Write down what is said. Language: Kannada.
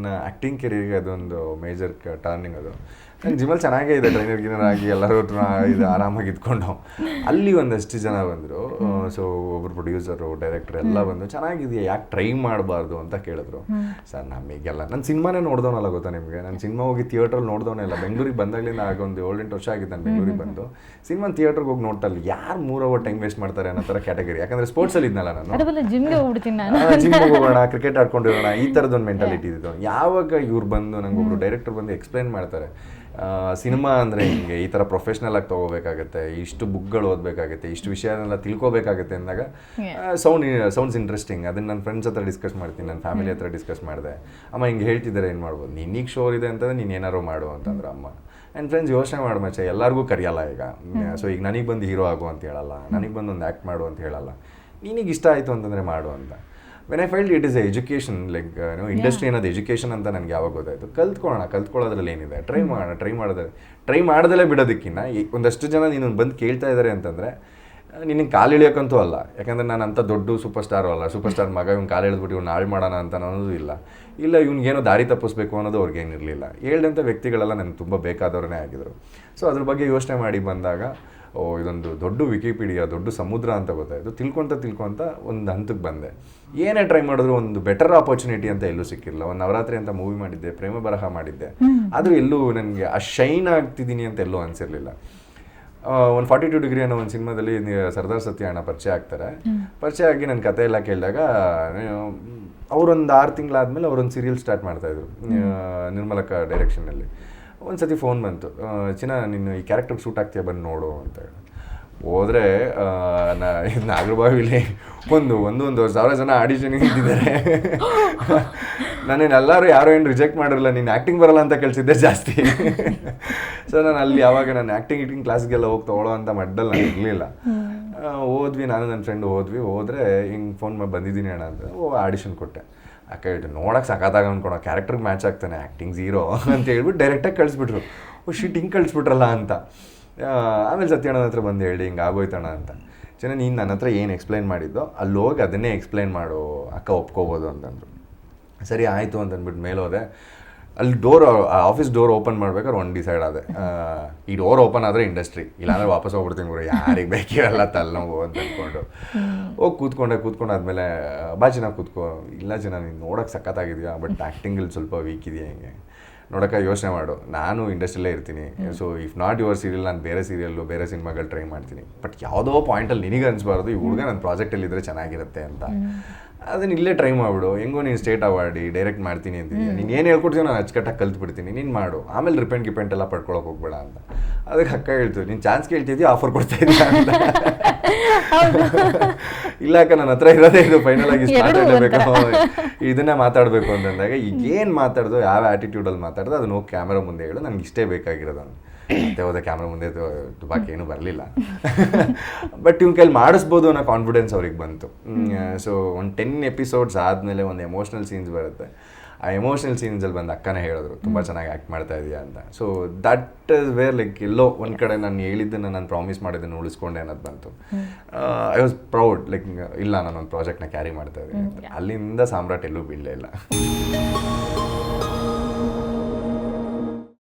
ನನ್ನ ಆ್ಯಕ್ಟಿಂಗ್ ಕೆರಿಯರ್ಗೆ ಅದೊಂದು ಮೇಜರ್ ಟರ್ನಿಂಗ್ ಅದು. ನಾನು ಜಿಮ್ಮಲ್ಲಿ ಚೆನ್ನಾಗೇ ಇದೆ, ಟ್ರೈನರ್ ಗಿನ್ನರ್ ಆಗಿ ಎಲ್ಲರೂ ಇದು ಆರಾಮಾಗಿ ಇದ್ಕೊಂಡು. ಅಲ್ಲಿ ಒಂದಷ್ಟು ಜನ ಬಂದರು. ಸೊ ಒಬ್ಬರು ಪ್ರೊಡ್ಯೂಸರು, ಡೈರೆಕ್ಟರ್ ಎಲ್ಲ ಬಂದು ಚೆನ್ನಾಗಿದೆಯಾ, ಯಾಕೆ ಟ್ರೈ ಮಾಡಬಾರ್ದು ಅಂತ ಕೇಳಿದ್ರು. ಸರ್ ನಮಗೆಲ್ಲ ನನ್ನ ಸಿನಿಮಾನೇ ನೋಡ್ದವನಲ್ಲ, ಗೊತ್ತಾ ನಿಮಗೆ? ನಾನು ಸಿನಿಮಾ ಹೋಗಿ ಥಿಯೇಟ್ರಲ್ಲಿ ನೋಡ್ದವನೇ ಇಲ್ಲ. ಬೆಂಗಳೂರಿಗೆ ಬಂದಾಗಲಿಂದ ಆಗ ಒಂದು 7-8 ವರ್ಷ ಆಗಿತ್ತು ನಾನು ಬೆಂಗಳೂರಿಗೆ ಬಂದು. ಸಿನಿಮಾ ಥಿಯೇಟ್ರಿಗೆ ಹೋಗಿ ನೋಡ್ತಾ ಇಲ್ಲ, ಯಾರು 3 ಅವರ್ ಟೈಮ್ ವೇಸ್ಟ್ ಮಾಡ್ತಾರೆ ಅನ್ನೋ ಥರ ಕ್ಯಾಟಗರಿ. ಯಾಕಂದರೆ ಸ್ಪೋರ್ಟ್ಸಲ್ಲಿ ಇದ್ನಲ್ಲ ನಾನು, ಜಿಮ್ಗೆ ಹೋಗೋಣ, ಕ್ರಿಕೆಟ್ ಆಡ್ಕೊಂಡಿರೋಣ, ಈ ಥರದೊಂದು ಮೆಂಟಾಲಿಟಿ ಇದ್ದು. ಯಾವಾಗ ಇವ್ರು ಬಂದು ನಂಗೆ ಒಬ್ರು ಡೈರೆಕ್ಟರ್ ಬಂದು ಎಕ್ಸ್ಪ್ಲೈನ್ ಮಾಡ್ತಾರೆ, ಸಿನಿಮಾ ಅಂದರೆ ಹಿಂಗೆ ಈ ಥರ ಪ್ರೊಫೆಷ್ನಲ್ ಆಗಿ ತೊಗೋಬೇಕಾಗತ್ತೆ, ಇಷ್ಟು ಬುಕ್ಗಳು ಓದಬೇಕಾಗತ್ತೆ, ಇಷ್ಟು ವಿಷಯನೆಲ್ಲ ತಿಳ್ಕೊಬೇಕಾಗತ್ತೆ ಅಂದಾಗ ಸೌಂಡ್ಸ್ ಇಂಟ್ರೆಸ್ಟಿಂಗ್. ಅದನ್ನು ನನ್ನ ಫ್ರೆಂಡ್ಸ್ ಹತ್ರ ಡಿಸ್ಕಸ್ ಮಾಡ್ತೀನಿ, ನನ್ನ ಫ್ಯಾಮಿಲಿ ಹತ್ರ ಡಿಸ್ಕಸ್ ಮಾಡಿದೆ. ಅಮ್ಮ ಹಿಂಗೆ ಹೇಳ್ತಿದ್ದಾರೆ, ಏನು ಮಾಡ್ಬೋದು, ನಿನಗೆ ಶೋರ್ ಇದೆ ಅಂತಂದರೆ ನೀನು ಏನಾರು ಮಾಡು ಅಂತಂದ್ರೆ ಅಮ್ಮ. ಆ್ಯಂಡ್ ಫ್ರೆಂಡ್ಸ್ ಯೋಚನೆ ಮಾಡು ಮಚ್ಚ, ಎಲ್ಲರಿಗೂ ಕರೆಯಲ್ಲ ಈಗ. ಸೊ ಈಗ ನನಗೆ ಬಂದು ಹೀರೋ ಆಗು ಅಂತ ಹೇಳಲ್ಲ, ನನಗೆ ಬಂದು ಒಂದು ಆ್ಯಕ್ಟ್ ಮಾಡು ಅಂತ ಹೇಳಲ್ಲ, ನಿನಗೆ ಇಷ್ಟ ಆಯಿತು ಅಂತಂದರೆ ಮಾಡು ಅಂತ. When I felt it is education, like industry ಅನ್ನೋದು ಎಜುಕೇಷನ್ ಅಂತ ನನಗೆ ಯಾವಾಗ ಗೊತ್ತಾಯಿತು. ಕಲ್ತ್ಕೊಳ್ಳೋದ್ರಲ್ಲಿ ಏನಿದೆ, ಟ್ರೈ ಮಾಡೋದಲ್ಲೇ ಬಿಡೋದಕ್ಕಿಂತ ಒಂದಷ್ಟು ಜನ ನೀನು ಬಂದು ಕೇಳ್ತಾ ಇದ್ದಾರೆ ಅಂತಂದರೆ ನಿನಗೆ ಕಾಲು ಇಳಿಯೋಕ್ಕಂತೂ ಅಲ್ಲ. ಯಾಕಂದರೆ ನಾನು ಅಂಥ ದೊಡ್ಡ ಸೂಪರ್ ಸ್ಟಾರು ಅಲ್ಲ, ಸೂಪರ್ ಸ್ಟಾರ್ ಮಗ ಇವ್ನು ಕಾಲು ಎಳೆದ್ಬಿಟ್ಟು ಇವ್ನು ಹಾಳು ಮಾಡೋಣ ಅಂತ ಅನ್ನೋದು ಇಲ್ಲ ಇವ್ನಿಗೇನೋ ದಾರಿ ತಪ್ಪಿಸ್ಬೇಕು ಅನ್ನೋದು ಅವ್ರಿಗೇನಿರಲಿಲ್ಲ. ಹೇಳ್ದಂಥ ವ್ಯಕ್ತಿಗಳೆಲ್ಲ ನನಗೆ ತುಂಬ ಬೇಕಾದವ್ರನ್ನೇ ಆಗಿದ್ರು. ಸೊ ಅದ್ರ ಬಗ್ಗೆ ಯೋಚನೆ ಮಾಡಿ ಬಂದಾಗ ಇದೊಂದು ದೊಡ್ಡ ವಿಕಿಪೀಡಿಯಾ, ದೊಡ್ಡ ಸಮುದ್ರ ಅಂತ ಗೊತ್ತಾಯಿತು. ತಿಳ್ಕೊತ ಒಂದು ಹಂತಕ್ಕೆ ಬಂದೆ. ಏನೇ ಟ್ರೈ ಮಾಡಿದ್ರು ಒಂದು ಬೆಟರ್ ಆಪರ್ಚುನಿಟಿ ಅಂತ ಎಲ್ಲೂ ಸಿಕ್ಕಿರಲಿಲ್ಲ. ಒಂದು ನವರಾತ್ರಿ ಅಂತ ಮೂವಿ ಮಾಡಿದ್ದೆ, ಪ್ರೇಮ ಬರಹ ಮಾಡಿದ್ದೆ, ಆದರೂ ಎಲ್ಲೂ ನನಗೆ ಆ ಶೈನ್ ಆಗ್ತಿದ್ದೀನಿ ಅಂತ ಎಲ್ಲೂ ಅನಿಸಿರಲಿಲ್ಲ. ಒಂದು 42 ಡಿಗ್ರಿ ಅನ್ನೋ ಒಂದು ಸಿನಿಮಾದಲ್ಲಿ ಸರ್ದಾರ್ ಸತ್ಯ ಅಣ್ಣ ಪರಿಚಯ ಆಗ್ತಾರೆ. ಪರಿಚಯ ಆಗಿ ನನ್ನ ಕತೆ ಎಲ್ಲ ಕೇಳಿದಾಗ ಅವರೊಂದು 6 ತಿಂಗಳಾದಮೇಲೆ ಅವರೊಂದು ಸೀರಿಯಲ್ ಸ್ಟಾರ್ಟ್ ಮಾಡ್ತಾಯಿದ್ರು ನಿರ್ಮಲಕ್ಕ ಡೈರೆಕ್ಷನಲ್ಲಿ. ಒಂದು ಸತಿ ಫೋನ್ ಬಂತು, ಚಿನ್ನ ನೀನು ಈ ಕ್ಯಾರೆಕ್ಟರ್ಗೆ ಸೂಟ್ ಆಗ್ತೀಯ, ಬಂದು ನೋಡು ಅಂತ ಹೇಳಿ. ಹೋದರೆ ನಾಗರಬಾವಿಲಿ ಒಂದೂವರೆ ಸಾವಿರ ಜನ ಆಡಿಷನ್ಗೆ ಇದ್ದಿದ್ದಾರೆ. ನಾನೇನು ಯಾರೋ ಏನು ರಿಜೆಕ್ಟ್ ಮಾಡಿರಲ್ಲ, ನೀನು ಆ್ಯಕ್ಟಿಂಗ್ ಬರಲ್ಲ ಅಂತ ಕಳಿಸಿದ್ದೆ ಜಾಸ್ತಿ. ಸೊ ನಾನು ಅಲ್ಲಿ ಯಾವಾಗ ನಾನು ಆ್ಯಕ್ಟಿಂಗ್ ಕ್ಲಾಸ್ಗೆಲ್ಲ ಹೋಗಿ ತೊಗೊಳ್ಳೋ ಅಂತ ಮಡ್ಡಲ್ಲಿ ನಾನು ಇರಲಿಲ್ಲ. ಹೋದ್ವಿ, ನಾನು ನನ್ನ ಫ್ರೆಂಡ್ ಹೋದರೆ ಹಿಂಗೆ ಫೋನ್ ಮಾಡಿ ಬಂದಿದ್ದೀನಿ ಅಣ್ಣ ಅಂತ. ಆಡಿಷನ್ ಕೊಟ್ಟೆ. ಅಕ್ಕ ಹೇಳ್ತು, ನೋಡೋಕೆ ಸಖತ್ತಾಗ ಅಂದ್ಕೊಳೋ, ಕ್ಯಾರೆಕ್ಟರ್ಗೆ ಮ್ಯಾಚ್ ಆಗ್ತಾನೆ, ಆ್ಯಕ್ಟಿಂಗ್ ಝೀರೋ ಅಂತ ಹೇಳ್ಬಿಟ್ಟು ಡೈರೆಕ್ಟಾಗಿ ಕಳಿಸ್ಬಿಟ್ರು. ಶಿಟ್ ಹಿಂಗೆ ಕಳಿಸ್ಬಿಟ್ರಲ್ಲ ಅಂತ. ಆಮೇಲೆ ಸತ್ಯಣ್ಣನ ಹತ್ರ ಬಂದು ಹೇಳಿ ಹಿಂಗೆ ಆಗೋಯ್ತಣ್ಣ ಅಂತ. ಚೆನ್ನಾಗಿ ನೀನು ನನ್ನ ಹತ್ರ ಏನು ಎಕ್ಸ್ಪ್ಲೈನ್ ಮಾಡಿದ್ದೋ ಅಲ್ಲಿ ಹೋಗಿ ಅದನ್ನೇ ಎಕ್ಸ್ಪ್ಲೈನ್ ಮಾಡು, ಅಕ್ಕ ಒಪ್ಕೋಬೋದು ಅಂತಂದರು. ಸರಿ ಆಯಿತು ಅಂತಂದ್ಬಿಟ್ಟು ಮೇಲೋದೆ. ಅಲ್ಲಿ ಆಫೀಸ್ ಡೋರ್ ಓಪನ್ ಮಾಡ್ಬೇಕಾದ್ರೆ ಒಂದು ಡಿಸೈಡ್ ಆದೆ, ಈ ಡೋರ್ ಓಪನ್ ಆದರೆ ಇಂಡಸ್ಟ್ರಿ, ಇಲ್ಲಾಂದ್ರೆ ವಾಪಸ್ ಹೋಗ್ಬಿಡ್ತೀನಿ ಗುರು, ಯಾರಿಗೆ ಬೇಕಿರಲ್ಲ ತಲೆನೋವು ಅಂತ ಅಂದ್ಕೊಂಡು ಹೋಗಿ ಕೂತ್ಕೊಂಡಾದ್ಮೇಲೆ ಬಾ ಚೆನ್ನಾಗಿ ಕೂತ್ಕೋ. ಇಲ್ಲ ಚೆನ್ನಾಗಿ ನೀನು ನೋಡೋಕೆ ಸಖತ್ತಾಗಿದೆಯಾ, ಬಟ್ ಆ್ಯಕ್ಟಿಂಗಲ್ಲಿ ಸ್ವಲ್ಪ ವೀಕ್ ಇದೆಯಾ, ಹಿಂಗೆ ನೋಡೋಕೆ ಯೋಚನೆ ಮಾಡು, ನಾನು ಇಂಡಸ್ಟ್ರಿಯಲ್ಲೇ ಇರ್ತೀನಿ. So if not your serial, ನಾನು ಬೇರೆ ಸೀರಿಯಲ್ಲು ಬೇರೆ ಸಿನಿಮಾಗಳು ಟ್ರೈ ಮಾಡ್ತೀನಿ. ಬಟ್ ಯಾವುದೋ ಪಾಯಿಂಟಲ್ಲಿ ನಿನಗೆ ಅನಿಸ್ಬಾರ್ದು ಈ ಹುಡುಗ ನನ್ನ ಪ್ರಾಜೆಕ್ಟಲ್ಲಿದ್ದರೆ ಚೆನ್ನಾಗಿರುತ್ತೆ ಅಂತ. ಅದನ್ನ ಇಲ್ಲೇ ಟ್ರೈ ಮಾಡಿಬಿಡು, ಹೆಂಗೋ ನೀನು ಸ್ಟೇಟ್ ಅವಾರ್ಡಿ ಡೈರೆಕ್ಟ್ ಮಾಡ್ತೀನಿ ಅಂತಿದ್ದೀನಿ, ನೀನು ಏನು ಹೇಳ್ಕೊಡ್ತೀವಿ ನಾನು ಅಚ್ಚುಕಟ್ಟಾಗಿ ಕಲ್ತ್ಬಿಡ್ತೀನಿ, ನೀನು ಮಾಡು, ಆಮೇಲೆ ರಿಪೆಂಟ್ ಎಲ್ಲ ಪಡ್ಕೊಳಕ್ಕೆ ಹೋಗ್ಬೇಡ ಅಂತ. ಅದಕ್ಕೆ ಅಕ್ಕ ಹೇಳ್ತೀವಿ, ನೀನು ಚಾನ್ಸ್ ಕೇಳ್ತಿದ್ದೀವಿ, ಆಫರ್ ಕೊಡ್ತಾ ಇದ್ದೀಯ ಅಂತ. ಇಲ್ಲ ಅಕ್ಕ, ನನ್ನ ಹತ್ರ ಇರೋದೇ ಇದು, ಫೈನಲ್ ಆಗಿ ಮಾತಾಡಬೇಕು, ಇದನ್ನೇ ಮಾತಾಡಬೇಕು ಅಂತಂದಾಗ ಈಗೇನು ಮಾತಾಡ್ದು, ಯಾವ ಆ್ಯಟಿಟ್ಯೂಡಲ್ಲಿ ಮಾತಾಡ್ದು ಅದನ್ನ ಹೋಗಿ ಕ್ಯಾಮ್ರಾ ಮುಂದೆ ಹೇಳು, ನನಗೆ ಇಷ್ಟೇ ಬೇಕಾಗಿರೋದು ಅಂತ. ಮತ್ತೆ ಹೋದ ಕ್ಯಾಮ್ರಾ ಮುಂದೆ ಬಾಕಿ ಏನೂ ಬರಲಿಲ್ಲ. ಬಟ್ ಇವ್ನ ಕೈಲಿ ಮಾಡಿಸ್ಬೋದು ಅನ್ನೋ ಕಾನ್ಫಿಡೆನ್ಸ್ ಅವ್ರಿಗೆ ಬಂತು. ಸೊ ಒಂದು 10 ಎಪಿಸೋಡ್ಸ್ ಆದಮೇಲೆ ಒಂದು ಎಮೋಷ್ನಲ್ ಸೀನ್ಸ್ ಬರುತ್ತೆ. ಆ ಎಮೋಷ್ನಲ್ ಸೀನ್ಸಲ್ಲಿ ಬಂದು ಅಕ್ಕನೇ ಹೇಳಿದ್ರು, ತುಂಬ ಚೆನ್ನಾಗಿ ಆ್ಯಕ್ಟ್ ಮಾಡ್ತಾ ಇದೆಯಾ ಅಂತ. So that is where like ಎಲ್ಲೋ ಒಂದು ಕಡೆ ನಾನು ಹೇಳಿದ್ದನ್ನು, ನಾನು ಪ್ರಾಮಿಸ್ ಮಾಡಿದ್ದನ್ನು ಉಳಿಸ್ಕೊಂಡೆ ಅನ್ನೋದು ಬಂತು. ಐ ವಾಸ್ ಪ್ರೌಡ್, ಲೈಕ್ ಇಲ್ಲ ನಾನೊಂದು ಪ್ರಾಜೆಕ್ಟ್ನ ಕ್ಯಾರಿ ಮಾಡ್ತಾ ಇದ್ದೀನಿ ಅಂತ. ಅಲ್ಲಿಂದ ಸಾಮ್ರಾಟ್ ಎಲ್ಲೂ ಬೀಳಲೇ ಇಲ್ಲ.